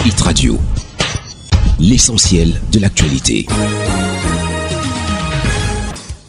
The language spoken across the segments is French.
Hit Radio, l'essentiel de l'actualité.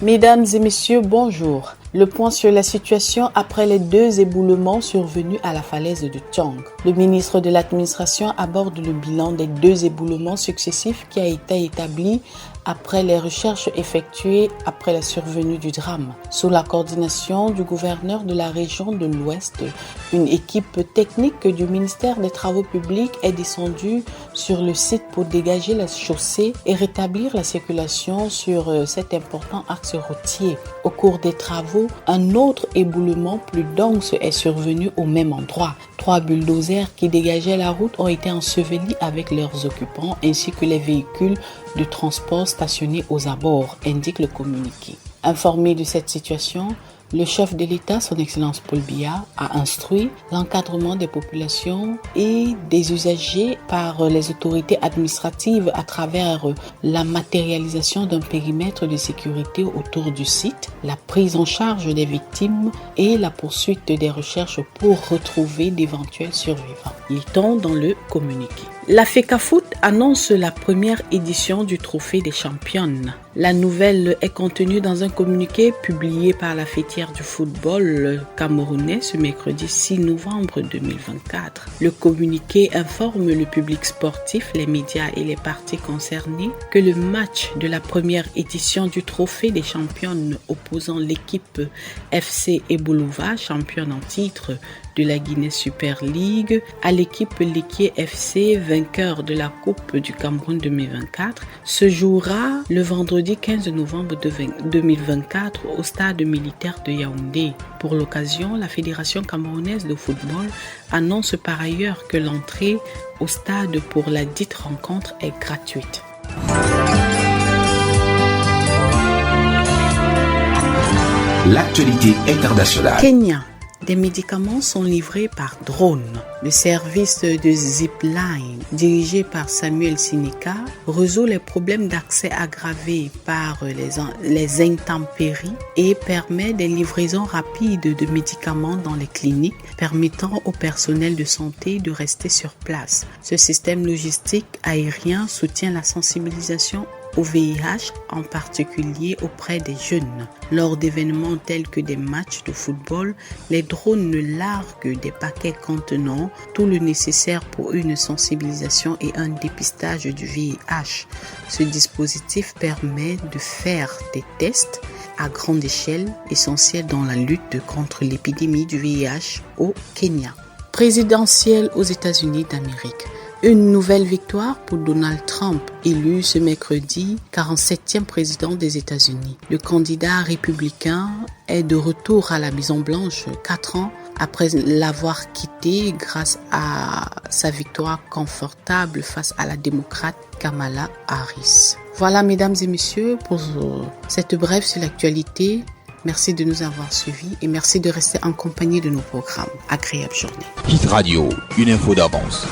Mesdames et messieurs, bonjour. Le point sur la situation après les 2 éboulements survenus à la falaise de Tiong. Le ministre de l'Administration aborde le bilan des 2 éboulements successifs qui a été établi après les recherches effectuées après la survenue du drame. Sous la coordination du gouverneur de la région de l'Ouest, une équipe technique du ministère des Travaux publics est descendue sur le site pour dégager la chaussée et rétablir la circulation sur cet important axe routier. Au cours des travaux, un autre éboulement plus dense est survenu au même endroit. 3 bulldozers qui dégageaient la route ont été ensevelis avec leurs occupants ainsi que les véhicules de transport stationnés aux abords, indique le communiqué. Informé de cette situation, le chef de l'État, son Excellence Paul Biya, a instruit l'encadrement des populations et des usagers par les autorités administratives à travers la matérialisation d'un périmètre de sécurité autour du site, la prise en charge des victimes et la poursuite des recherches pour retrouver d'éventuels survivants. Lit-on dans le communiqué. La FECAFOOT annonce la première édition du Trophée des championnes. La nouvelle est contenue dans un communiqué publié par la fêtière du football camerounais ce mercredi 6 novembre 2024. Le communiqué informe le public sportif, les médias et les parties concernées que le match de la première édition du Trophée des championnes opposant l'équipe FC Eboulouva, championne en titre de la Guinée Super League, à l'équipe Liquier FC, vainqueur de la Coupe du Cameroun 2024, se jouera le vendredi 15 novembre 2024 au stade militaire de Yaoundé. Pour l'occasion, la Fédération camerounaise de football annonce par ailleurs que l'entrée au stade pour la dite rencontre est gratuite. L'actualité internationale. Kenya. Des médicaments sont livrés par drone. Le service de Zipline, dirigé par Samuel Sinika, résout les problèmes d'accès aggravés par les intempéries et permet des livraisons rapides de médicaments dans les cliniques, permettant au personnel de santé de rester sur place. Ce système logistique aérien soutient la sensibilisation au VIH, en particulier auprès des jeunes. Lors d'événements tels que des matchs de football, les drones larguent des paquets contenant tout le nécessaire pour une sensibilisation et un dépistage du VIH. Ce dispositif permet de faire des tests à grande échelle, essentiels dans la lutte contre l'épidémie du VIH au Kenya. Présidentielle aux États-Unis d'Amérique. Une nouvelle victoire pour Donald Trump, élu ce mercredi 47e président des États-Unis. Le candidat républicain est de retour à la Maison-Blanche 4 ans après l'avoir quitté grâce à sa victoire confortable face à la démocrate Kamala Harris. Voilà, mesdames et messieurs, pour cette brève sur l'actualité. Merci de nous avoir suivis et merci de rester en compagnie de nos programmes. Agréable journée. Hit Radio, une info d'avance.